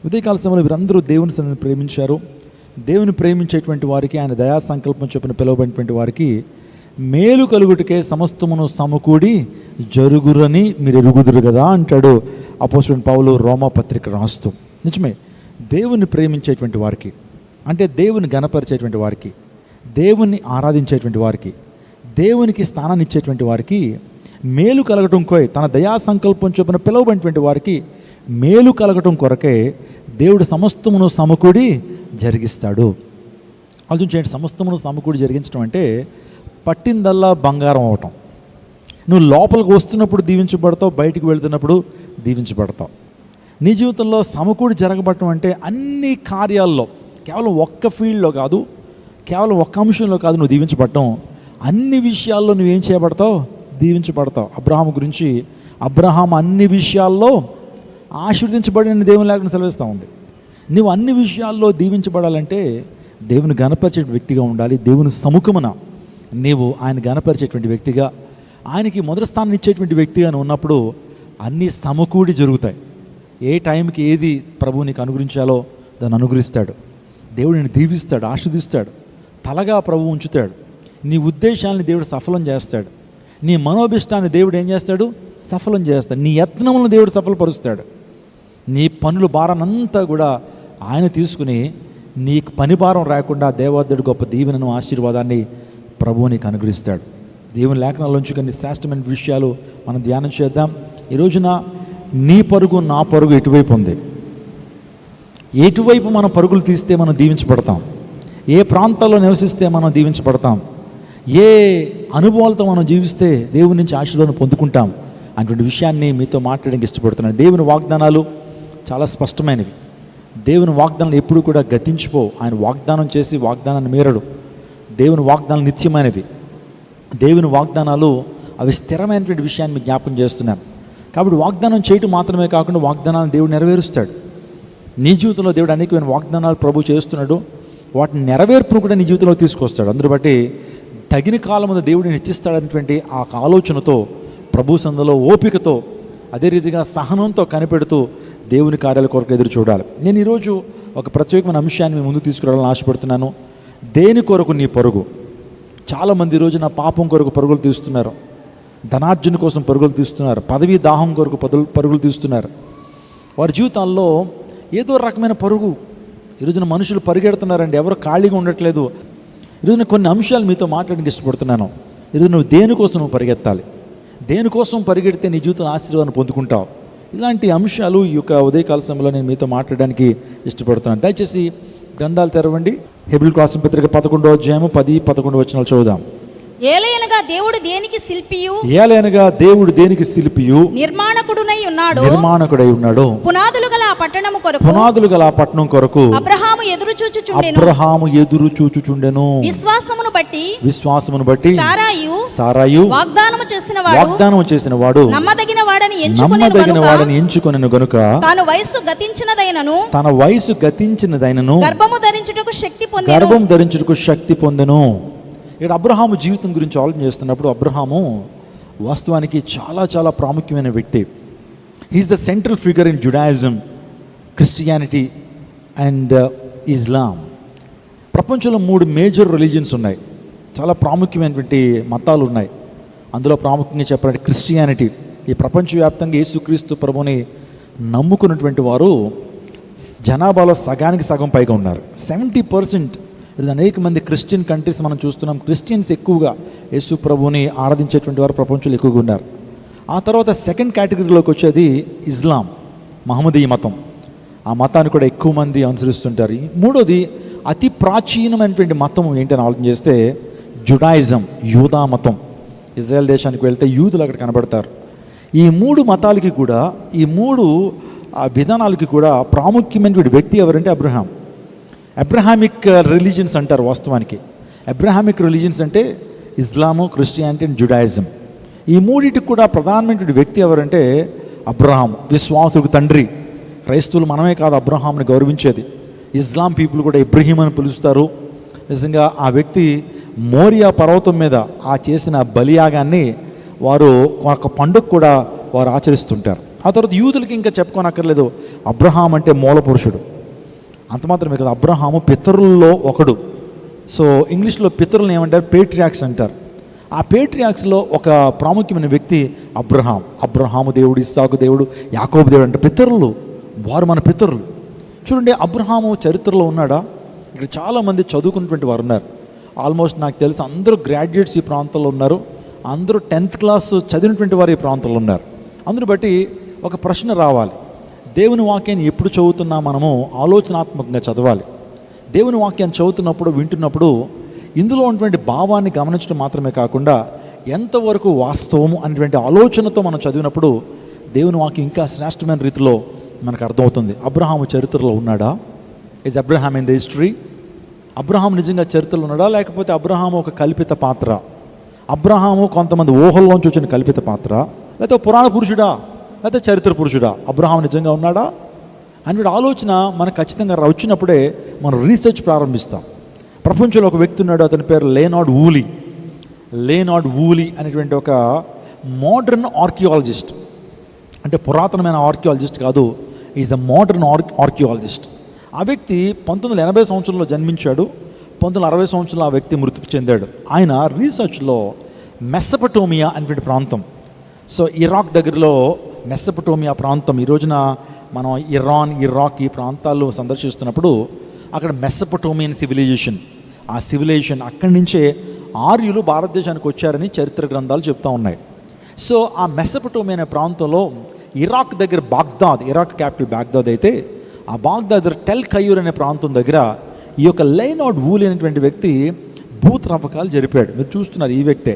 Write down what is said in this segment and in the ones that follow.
ఉదయకాల సమయంలో వీరందరూ దేవుని సన్నిధిని ప్రేమించారు. దేవుని ప్రేమించేటువంటి వారికి, ఆయన దయా సంకల్పం చొప్పున పిలువబడినటువంటి వారికి మేలు కలుగుటకే సమస్తమును సమకూడి జరుగురని మీరు ఎరుగుదురు కదా అంటాడు అపోస్తలుడైన పౌలు రోమా పత్రిక రాస్తూ. నిజమే, దేవుని ప్రేమించేటువంటి వారికి, అంటే దేవుని ఘనపరిచేటువంటి వారికి, దేవుణ్ణి ఆరాధించేటువంటి వారికి, దేవునికి స్థానాన్ని ఇచ్చేటువంటి వారికి మేలు కలగటం కోయ్, తన దయా సంకల్పం చొప్పున పిలువబడినటువంటి వారికి మేలు కలగటం కొరకే దేవుడు సమస్తమును సమకూడి జరిగిస్తాడు. ఆలోచించండి, సమస్తమును సమకూడి జరిగించడం అంటే పట్టిందల్లా బంగారం అవటం. నువ్వు లోపలికి వస్తున్నప్పుడు దీవించబడతావు, బయటికి వెళ్తున్నప్పుడు దీవించబడతావు. నీ జీవితంలో సమకూడి జరగబడటం అంటే అన్ని కార్యాల్లో, కేవలం ఒక్క ఫీల్డ్లో కాదు, కేవలం ఒక్క అంశంలో కాదు నువ్వు దీవించబడటం, అన్ని విషయాల్లో నువ్వేం చేయబడతావు? దీవించబడతావు. అబ్రహాము గురించి, అబ్రహాం అన్ని విషయాల్లో ఆశీర్వదించబడిన దేవుని లేఖనం సెలవిస్తూ ఉంది. నువ్వు అన్ని విషయాల్లో దీవించబడాలంటే దేవుని ఘనపరిచే వ్యక్తిగా ఉండాలి. దేవుని సముఖమున నీవు ఆయన ఘనపరిచేటువంటి వ్యక్తిగా, ఆయనకి మొదటి స్థానం ఇచ్చేటువంటి వ్యక్తిగా ఉన్నప్పుడు అన్నీ సమకూడి జరుగుతాయి. ఏ టైంకి ఏది ప్రభువు నీకు అనుగ్రహించాలో దాన్ని అనుగ్రహిస్తాడు. దేవుడు నిన్ను దీవిస్తాడు, ఆశీర్దిస్తాడు, తలగా ప్రభువు ఉంచుతాడు. నీ ఉద్దేశాలని దేవుడు సఫలం చేస్తాడు. నీ మనోభిష్టాన్ని దేవుడు ఏం చేస్తాడు? సఫలం చేస్తాడు. నీ యత్నములను దేవుడు సఫలపరుస్తాడు. నీ పనుల భారాన్నంతా కూడా ఆయన తీసుకుని నీకు పని భారం రాకుండా దేవాదేవుడు గొప్ప దీవెనను, ఆశీర్వాదాన్ని ప్రభువు నీకు అనుగ్రహిస్తాడు. దేవుని లేఖనాల్లోంచి కొన్ని శ్రేష్టమైన విషయాలు మనం ధ్యానం చేద్దాం. ఈ రోజున నీ పరుగు, నా పరుగు ఎటువైపు ఉంది? ఎటువైపు మనం పరుగులు తీస్తే మనం దీవించబడతాం? ఏ ప్రాంతాల్లో నివసిస్తే మనం దీవించబడతాం? ఏ అనుభవాలతో మనం జీవిస్తే దేవుని నుంచి ఆశీర్వాదం పొందుకుంటాం అటువంటి విషయాన్ని మీతో మాట్లాడడానికి ఇష్టపడుతున్నాను. దేవుని వాగ్దానాలు చాలా స్పష్టమైనవి. దేవుని వాగ్దానాలు ఎప్పుడు కూడా గతించిపోవు. ఆయన వాగ్దానం చేసి వాగ్దానాన్ని మీరడు. దేవుని వాగ్దానాలు నిత్యమైనవి. దేవుని వాగ్దానాలు అవి స్థిరమైనటువంటి విషయాన్ని మీకు జ్ఞాపకం చేస్తున్నాను. కాబట్టి వాగ్దానం చేయటం మాత్రమే కాకుండా వాగ్దానాలను దేవుడు నెరవేరుస్తాడు. నీ జీవితంలో దేవుడు అనేకమైన వాగ్దానాలు ప్రభు చేస్తున్నాడు. వాటిని నెరవేర్పును కూడా నీ జీవితంలో తీసుకొస్తాడు. అందును బట్టి తగిన కాలం మీద దేవుడిని హెచ్చిస్తాడనేటువంటి ఆ ఆలోచనతో, ప్రభు సందులో ఓపికతో, అదే రీతిగా సహనంతో కనిపెడుతూ దేవుని కార్యాల కొరకు ఎదురు చూడాలి. నేను ఈరోజు ఒక ప్రత్యేకమైన అంశాన్ని మీ ముందు తీసుకురావాలని ఆశపడుతున్నాను. దేని కొరకు నీ పరుగు? చాలామంది ఈరోజు నా పాపం కొరకు పరుగులు తీస్తున్నారు, ధనార్జన కోసం పరుగులు తీస్తున్నారు, పదవీ దాహం కొరకు పరుగులు తీస్తున్నారు. వారి జీవితాల్లో ఏదో రకమైన పరుగు. ఈరోజున మనుషులు పరిగెడుతున్నారండి, ఎవరు ఖాళీగా ఉండట్లేదు. ఈరోజున కొన్ని అంశాలు మీతో మాట్లాడడానికి ఇష్టపడుతున్నాను. ఈరోజు నువ్వు దేనికోసం నువ్వు పరిగెత్తాలి, దేనికోసం పరిగెడితే నీ జీవితంలో ఆశీర్వాదాన్ని పొందుకుంటావు. ఇలాంటి అంశాలు ఈ యొక్క ఉదయకాల సమయంలో నేను మీతో మాట్లాడడానికి ఇష్టపడుతున్నాను. దయచేసి గ్రంథాలు తెరవండి. హెబ్రీయులకు రాసిన పత్రిక 11వ అధ్యాయము 10-11 వచనాలు చదువుదాం. ఏలయనగా దేవుడు దేనికి శిల్పియు, ఏలయనగా దేవుడు దేనికి శిల్పియు, నిర్మాణకుడై ఉన్నాడు. పునాదులు గల ఆ పట్టణము కొరకు, పునాదులు గల ఆ పట్టణం కొరకు అబ్రహాము ఎదురు చూచుచుండెను. విశ్వాసమును బట్టి సారాయు వాగ్దానము చేసిన వాడు నమ్మదగిన వాడని ఎంచుకొనెను గనుక తన వయసు గతించినదైనను గర్భము ధరించుటకు శక్తి పొందెను. ఇక్కడ అబ్రహాము జీవితం గురించి ఆలోచన చేస్తున్నప్పుడు అబ్రహాము వాస్తవానికి చాలా చాలా ప్రాముఖ్యమైన వ్యక్తి. He's the central figure in Judaism, Christianity and Islam. ప్రపంచంలో 3 మేజర్ రిలీజియన్స్ ఉన్నాయి, చాలా ప్రాముఖ్యమైనటువంటి మతాలు ఉన్నాయి. అందులో ప్రాముఖ్యంగా చెప్పాలంటే క్రిస్టియానిటీ. ఈ ప్రపంచవ్యాప్తంగా యేసుక్రీస్తు ప్రభుని నమ్ముకున్నటువంటి వారు జనాభాలో సగానికి సగం పైగా ఉన్నారు. 70%. అనేక మంది క్రిస్టియన్ కంట్రీస్ మనం చూస్తున్నాం. క్రిస్టియన్స్ ఎక్కువగా యేసు ప్రభుని ఆరాధించేటువంటి వారు ప్రపంచంలో ఎక్కువగా ఉన్నారు. ఆ తర్వాత సెకండ్ కేటగిరీలోకి వచ్చేది ఇస్లాం, మహమ్మదీయ మతం. ఆ మతాన్ని కూడా ఎక్కువ మంది అనుసరిస్తుంటారు. మూడోది అతి ప్రాచీనమైనటువంటి మతం ఏంటని ఆలోచన చేస్తే జుడాయిజం, యూదా మతం. ఇజ్రాయెల్ దేశానికి వెళ్తే యూదులు అక్కడ కనబడతారు. ఈ 3 మతాలకి కూడా, ఈ 3 విధానాలకి కూడా ప్రాముఖ్యమైనటువంటి వ్యక్తి ఎవరంటే అబ్రహాం. అబ్రహామిక్ రిలీజియన్స్ అంటారు వాస్తవానికి. అబ్రహామిక్ రిలీజియన్స్ అంటే ఇస్లాము, క్రిస్టియానిటీ అండ్ జుడాయిజం. ఈ 3టికి కూడా ప్రధానమైనటువంటి వ్యక్తి ఎవరంటే అబ్రహాం, విశ్వాసులకు తండ్రి. క్రైస్తవులు మనమే కాదు అబ్రహాంని గౌరవించేది. ఇస్లాం పీపుల్ కూడా ఇబ్రహీం అని పిలుస్తారు. నిజంగా ఆ వ్యక్తి మోరియా పర్వతం మీద ఆ చేసిన బలియాగాన్ని వారు ఒక పండుగ కూడా వారు ఆచరిస్తుంటారు. ఆ తర్వాత యూదులకి ఇంకా చెప్పుకోనక్కర్లేదు, అబ్రహాం అంటే మూల పురుషుడు. అంత మాత్రమే కదా, అబ్రహాము పితరుల్లో ఒకడు. సో ఇంగ్లీష్లో పితరులను ఏమంటారు? పేట్రియాక్స్ అంటారు. ఆ పేట్రియాక్స్లో ఒక ప్రాముఖ్యమైన వ్యక్తి అబ్రహాము దేవుడు, ఇస్సాకు దేవుడు, యాకోబు దేవుడు అంటే పితరులు. వారు మన పితరులు. చూడండి, అబ్రహాము చరిత్రలో ఉన్నాడా? ఇక్కడ చాలామంది చదువుకున్నటువంటి వారు ఉన్నారు. ఆల్మోస్ట్ నాకు తెలిసి అందరూ గ్రాడ్యుయేట్స్ ఈ ప్రాంతంలో ఉన్నారు. అందరూ 10th క్లాస్ చదివినటువంటి వారు ఈ ప్రాంతంలో ఉన్నారు. అందుని బట్టి ఒక ప్రశ్న రావాలి, దేవుని వాక్యాన్ని ఎప్పుడు చదువుతున్నా మనము ఆలోచనాత్మకంగా చదవాలి. దేవుని వాక్యాన్ని చదువుతున్నప్పుడు, వింటున్నప్పుడు ఇందులో ఉన్నటువంటి భావాన్ని గమనించడం మాత్రమే కాకుండా ఎంతవరకు వాస్తవము అనేటువంటి ఆలోచనతో మనం చదివినప్పుడు దేవుని వాక్యం ఇంకా శ్రేష్టమైన రీతిలో మనకు అర్థమవుతుంది. అబ్రహాము చరిత్రలో ఉన్నాడా? Is Abraham in the history? Abraham నిజంగా చరిత్రలో ఉన్నాడా, లేకపోతే అబ్రహాము ఒక కల్పిత పాత్ర? అబ్రహాము కొంతమంది ఊహల్లోంచి వచ్చిన కల్పిత పాత్ర, లేకపోతే పురాణ పురుషుడా, లేకపోతే చరిత్ర పురుషుడా? అబ్రహాం నిజంగా ఉన్నాడా అనే ఆలోచన మనకు ఖచ్చితంగా వచ్చినప్పుడే మనం రీసెర్చ్ ప్రారంభిస్తాం. ప్రపంచంలో ఒక వ్యక్తి ఉన్నాడు, అతని పేరు లేనార్డ్ వూలీ అనేటువంటి ఒక మోడర్న్ ఆర్కియాలజిస్ట్. అంటే పురాతనమైన ఆర్కియాలజిస్ట్ కాదు, ఈజ్ ద మోడర్న్ ఆర్కియాలజిస్ట్. ఆ వ్యక్తి 1980 సంవత్సరంలో జన్మించాడు. 1960 సంవత్సరంలో ఆ వ్యక్తి మృతి చెందాడు. ఆయన రీసెర్చ్లో మెసపటోమియా అనేటువంటి ప్రాంతం, సో ఇరాక్ దగ్గరలో మెసపటోమియా ప్రాంతం, ఈ రోజున మనం ఇరాక్ ఈ ప్రాంతాల్లో సందర్శిస్తున్నప్పుడు అక్కడ మెసపటోమియన్ సివిలైజేషన్, ఆ సివిలైజేషన్ అక్కడి నుంచే ఆర్యులు భారతదేశానికి వచ్చారని చరిత్ర గ్రంథాలు చెప్తూ ఉన్నాయి. సో ఆ మెసపటోమియా అనే ప్రాంతంలో ఇరాక్ దగ్గర ఇరాక్ క్యాపిటల్ బాగ్దాద్ అయితే, ఆ బాగ్దాద్ దగ్గర టెల్ కయూర్ అనే ప్రాంతం దగ్గర ఈ యొక్క లేనార్డ్ వూలీ అనేటువంటి వ్యక్తి భూత్రవ్వకాలు జరిపాడు. మీరు చూస్తున్నారు, ఈ వ్యక్తే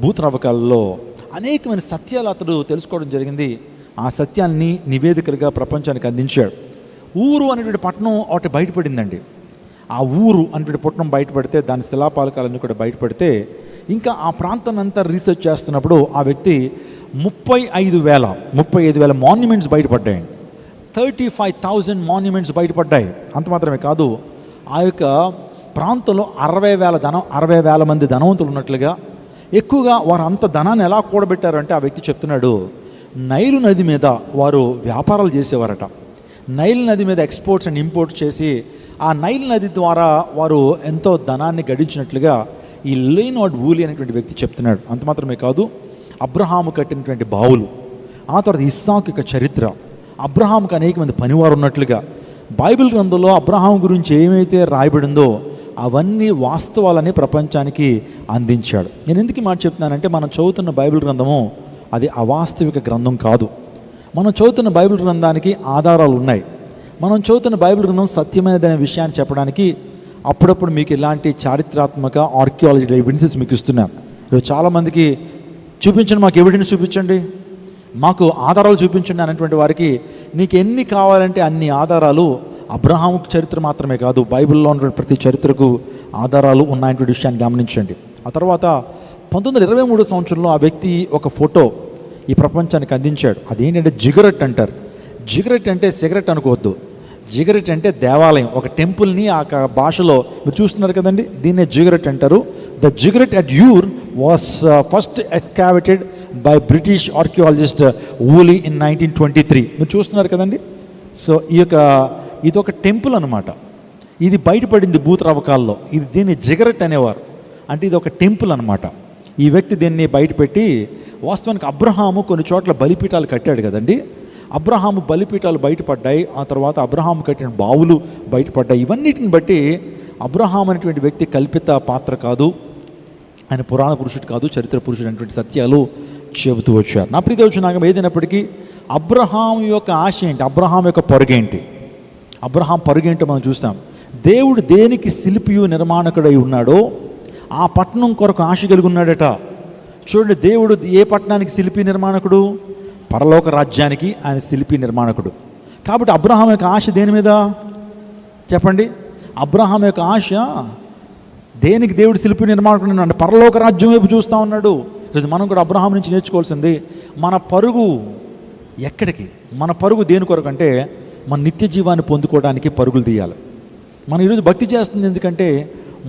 భూత్రవ్వకాలలో అనేకమైన సత్యాలు అతడు తెలుసుకోవడం జరిగింది. ఆ సత్యాన్ని నివేదికలుగా ప్రపంచానికి అందించాడు. ఊరు అనేటువంటి పట్టణం ఒకటి బయటపడిందండి. ఆ ఊరు అనేటువంటి పట్టణం బయటపడితే, దాని శిలాపాలకాలన్నీ కూడా బయటపడితే, ఇంకా ఆ ప్రాంతాన్ని అంతా రీసెర్చ్ చేస్తున్నప్పుడు ఆ వ్యక్తి 35,000 మాన్యుమెంట్స్ బయటపడ్డాయండి. 35,000 మాన్యుమెంట్స్ బయటపడ్డాయి. అంత మాత్రమే కాదు, ఆ యొక్క ప్రాంతంలో 60,000 మంది ధనవంతులు ఉన్నట్లుగా, ఎక్కువగా వారు అంత ధనాన్ని ఎలా కూడబెట్టారంటే ఆ వ్యక్తి చెప్తున్నాడు, నైలు నది మీద వారు వ్యాపారాలు చేసేవారట. నైల్ నది మీద ఎక్స్పోర్ట్స్ అండ్ ఇంపోర్ట్స్ చేసి ఆ నైల్ నది ద్వారా వారు ఎంతో ధనాన్ని గడించినట్లుగా ఈ లేనార్డ్ వూలీ అనేటువంటి వ్యక్తి చెప్తున్నాడు. అంత మాత్రమే కాదు, అబ్రహాము కట్టినటువంటి బావులు, ఆ తర్వాత ఇస్సాకు యొక్క చరిత్ర, అబ్రహాముకు అనేక మంది పనివారు ఉన్నట్లుగా బైబిల్ గ్రంథంలో అబ్రహాం గురించి ఏమైతే రాయబడిందో అవన్నీ వాస్తవాలని ప్రపంచానికి అందించాడు. నేను ఎందుకు ఈ మాట చెప్తున్నానంటే, మనం చదువుతున్న బైబిల్ గ్రంథము అది అవాస్తవిక గ్రంథం కాదు. మనం చదువుతున్న బైబిల్ గ్రంథానికి ఆధారాలు ఉన్నాయి. మనం చదువుతున్న బైబిల్ గ్రంథం సత్యమైనదనే విషయాన్ని చెప్పడానికి అప్పుడప్పుడు మీకు ఇలాంటి చారిత్రాత్మక ఆర్కియాలజీ ఎవిడెన్సెస్ మీకు ఇస్తున్నాను. ఈరోజు చాలామందికి చూపించండి, మాకు ఎవిడెన్స్ చూపించండి, మాకు ఆధారాలు చూపించండి అనేటువంటి వారికి నీకు ఎన్ని కావాలంటే అన్ని ఆధారాలు, అబ్రహాము చరిత్ర మాత్రమే కాదు, బైబిల్లో ఉన్న ప్రతి చరిత్రకు ఆధారాలు ఉన్నాయనే విషయాన్ని గమనించండి. ఆ తర్వాత 1923 సంవత్సరంలో ఆ వ్యక్తి ఒక ఫోటో ఈ ప్రపంచానికి అందించాడు. అదేంటంటే జిగరెట్ అంటారు. జిగరెట్ అంటే సిగరెట్ అనుకోవద్దు, జిగరెట్ అంటే దేవాలయం, ఒక టెంపుల్ని ఆ భాషలో మీరు చూస్తున్నారు కదండి, దీన్నే జిగరెట్ అంటారు. The ziggurat at Ur was first excavated by British archaeologist Woolley in 1923. మీరు చూస్తున్నారు కదండి. సో ఇది ఒక టెంపుల్ అనమాట. ఇది బయటపడింది భూత్రవ్వకాల్లో. దీన్ని జిగరెట్ అనేవారు, అంటే ఇది ఒక టెంపుల్ అనమాట. ఈ వ్యక్తి దీన్ని బయటపెట్టి, వాస్తవానికి అబ్రహాము కొన్ని చోట్ల బలిపీఠాలు కట్టాడు కదండి. అబ్రహాము బలిపీఠాలు బయటపడ్డాయి, ఆ తర్వాత అబ్రహాము కట్టిన బావులు బయటపడ్డాయి. ఇవన్నిటిని బట్టి అబ్రహాం అనేటువంటి వ్యక్తి కల్పిత పాత్ర కాదు, ఆయన పురాణ పురుషుడు కాదు, చరిత్ర పురుషుడు అనేటువంటి సత్యాలు చెబుతూ వచ్చారు. నా ప్రియదేవచనాగం ఏదైనప్పటికీ అబ్రహాం యొక్క ఆశ ఏంటి, అబ్రహాం యొక్క పరుగేంటి, అబ్రహాం పరుగేంటో మనం చూస్తాం. దేవుడు దేనికి శిల్పియు నిర్మాణకుడై ఉన్నాడో ఆ పట్టణం కొరకు ఆశ కలిగి ఉన్నాడట. చూడండి, దేవుడు ఏ పట్టణానికి శిల్పి నిర్మాణకుడు? పరలోక రాజ్యానికి ఆయన శిల్పి నిర్మాణకుడు. కాబట్టి అబ్రహాం యొక్క ఆశ దేని మీద చెప్పండి? అబ్రహాం యొక్క ఆశ దేనికి దేవుడు శిల్పి నిర్మాణకుడు అంటే పరలోక రాజ్యం వైపు చూస్తూ ఉన్నాడు. ఈరోజు మనం కూడా అబ్రహాం నుంచి నేర్చుకోవాల్సింది, మన పరుగు ఎక్కడికి? మన పరుగు దేని కొరకు అంటే మన నిత్య జీవాన్ని పొందుకోవడానికి పరుగులు తీయాలి. మనం ఈరోజు భక్తి చేస్తుంది ఎందుకంటే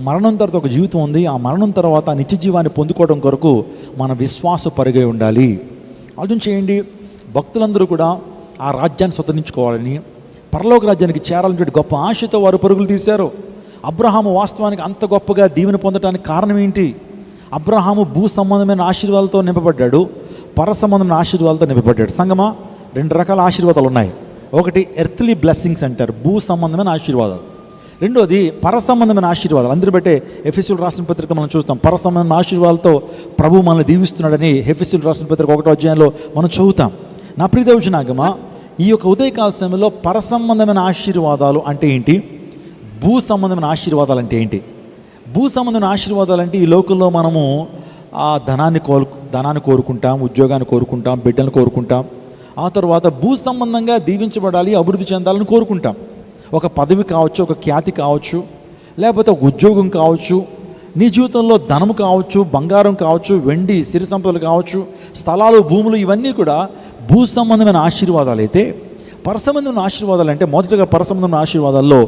మరణం తర్వాత ఒక జీవితం ఉంది, ఆ మరణం తర్వాత నిత్య జీవాన్ని పొందుకోవడం కొరకు మన విశ్వాస పరుగై ఉండాలి. ఆలోచన చేయండి, భక్తులందరూ కూడా ఆ రాజ్యాన్ని స్వతంత్రించుకోవాలని, పరలోక రాజ్యానికి చేరాలని గొప్ప ఆశతో వారు పరుగులు తీశారు. అబ్రహాము వాస్తవానికి అంత గొప్పగా దీవెన పొందడానికి కారణం ఏంటి? అబ్రహాము భూ సంబంధమైన ఆశీర్వాదాలతో నింపబడ్డాడు, పర సంబంధమైన ఆశీర్వాదాలతో నింపబడ్డాడు. సంగమా, 2 రకాల ఆశీర్వాదాలు ఉన్నాయి. ఒకటి ఎర్త్లీ బ్లెస్సింగ్స్ అంటారు, భూ సంబంధమైన ఆశీర్వాదాలు. రెండోది పర సంబంధమైన ఆశీర్వాదాలు. అందరి బట్టే ఎఫెసీయులకు రాసిన పత్రిక మనం చూస్తాం, పర సంబంధమైన ఆశీర్వాదాలతో ప్రభు మనల్ని దీవిస్తున్నాడని ఎఫెసీయులకు రాసిన పత్రిక 1వ అధ్యాయంలో మనం చదువుతాం. నా ప్రియ దేవుజనాగమా, ఈ యొక్క ఉదయకాల సమయంలో పర సంబంధమైన ఆశీర్వాదాలు అంటే ఏంటి, భూ సంబంధమైన ఆశీర్వాదాలు అంటే ఏంటి? భూ సంబంధమైన ఆశీర్వాదాలు అంటే ఈ లోకంలో మనము ఆ ధనాన్ని కోరుకుంటాం, ఉద్యోగాన్ని కోరుకుంటాం, బిడ్డలను కోరుకుంటాం. ఆ తర్వాత భూ సంబంధంగా దీవించబడాలి, అభివృద్ధి చెందాలని కోరుకుంటాం. ఒక పదవి కావచ్చు, ఒక ఖ్యాతి కావచ్చు, లేకపోతే ఒక ఉద్యోగం కావచ్చు, నీ జీవితంలో ధనము కావచ్చు, బంగారం కావచ్చు, వెండి సిరి సంపదలు కావచ్చు, స్థలాలు, భూములు, ఇవన్నీ కూడా భూ సంబంధమైన ఆశీర్వాదాలు. అయితే పరసంబంధమైన ఆశీర్వాదాలు అంటే మొదటగా పరసంబంధమైన ఆశీర్వాదాల్లో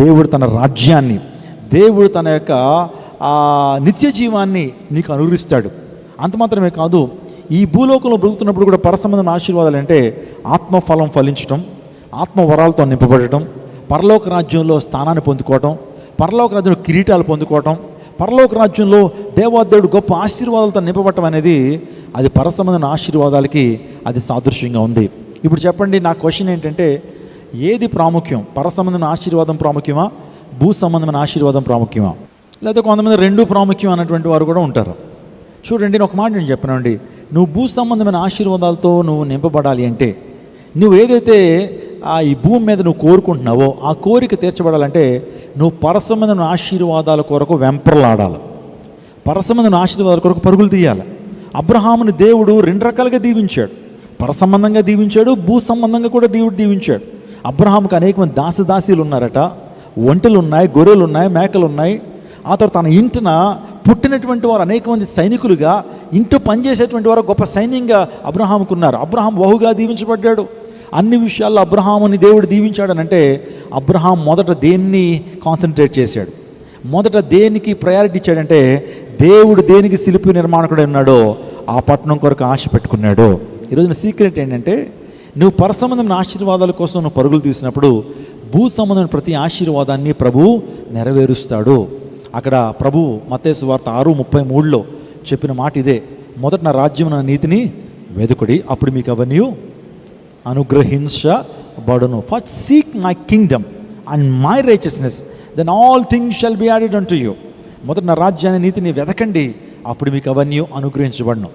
దేవుడు తన రాజ్యాన్ని, దేవుడు తన యొక్క నిత్య జీవాన్ని నీకు అనుగ్రహిస్తాడు. అంత మాత్రమే కాదు, ఈ భూలోకంలో బ్రతుకుతున్నప్పుడు కూడా పరసంబంధమైన ఆశీర్వాదాలు అంటే ఆత్మఫలం ఫలించటం, ఆత్మవరాలతో నింపబడటం, పరలోక రాజ్యంలో స్థానాన్ని పొందుకోవటం, పరలోక రాజ్యంలో కిరీటాలు పొందుకోవటం, పరలోక రాజ్యంలో దేవాదేవుడు గొప్ప ఆశీర్వాదాలతో నింపబడటం అనేది అది పరసంబంధమైన ఆశీర్వాదాలకి అది సాదృశ్యంగా ఉంది. ఇప్పుడు చెప్పండి, నా క్వశ్చన్ ఏంటంటే, ఏది ప్రాముఖ్యం? పరసంబంధమైన ఆశీర్వాదం ప్రాముఖ్యమా, భూ సంబంధమైన ఆశీర్వాదం ప్రాముఖ్యమా? లేకపోతే కొంతమంది 2 ప్రాముఖ్యం అన్నటువంటి వారు కూడా ఉంటారు. చూడండి, ఒక మాట నేను చెప్పనండి, నువ్వు భూ సంబంధమైన ఆశీర్వాదాలతో నువ్వు నింపబడాలి అంటే, నువ్వు ఏదైతే ఈ భూమి మీద నువ్వు కోరుకుంటున్నావో ఆ కోరిక తీర్చబడాలంటే నువ్వు పరసంబంధమైన ఆశీర్వాదాల కొరకు వెంపర్లాడాలి, పరసంబంధమైన ఆశీర్వాదాల కొరకు పరుగులు తీయాలి. అబ్రహాముని దేవుడు 2 రకాలుగా దీవించాడు, పరసంబంధంగా దీవించాడు, భూ సంబంధంగా కూడా దేవుడు దీవించాడు. అబ్రహాముకి అనేక మంది దాసదాసీలు ఉన్నారట, ఒంటెలు ఉన్నాయి, గొర్రెలు ఉన్నాయి, మేకలు ఉన్నాయి. ఆ తర్వాత తన ఇంటిన పుట్టినటువంటి వారు అనేక మంది సైనికులుగా, ఇంట్లో పనిచేసేటువంటి వారు గొప్ప సైన్యంగా అబ్రహాముకు ఉన్నారు. అబ్రహాం బహుగా దీవించబడ్డాడు. అన్ని విషయాల్లో అబ్రహాముని దేవుడు దీవించాడనంటే అబ్రహాం మొదట దేన్ని కాన్సన్ట్రేట్ చేశాడు, మొదట దేనికి ప్రయారిటీ ఇచ్చాడంటే దేవుడు దేనికి శిల్పి నిర్మాణకుడు ఉన్నాడో ఆ పట్టణం కొరకు ఆశ పెట్టుకున్నాడు. ఈరోజున సీక్రెట్ ఏంటంటే, నువ్వు పరసంబంధమైన ఆశీర్వాదాల కోసం నువ్వు పరుగులు తీసినప్పుడు భూ సంబంధమైన ప్రతి ఆశీర్వాదాన్ని ప్రభు నెరవేరుస్తాడు. అక్కడ ప్రభు మత్తయి సువార్త 6:33లో చెప్పిన మాట ఇదే, మొదట నా రాజ్యం, నా నీతిని వెదుకుడి, అప్పుడు మీకు అవన్నీ అనుగ్రహించబడును. First seek my kingdom and my righteousness, then all things shall be added unto you. మొదట నా రాజ్యాన్ని, నీతిని వెదకండి, అప్పుడు మీకు అవన్నీ అనుగ్రహించబడును.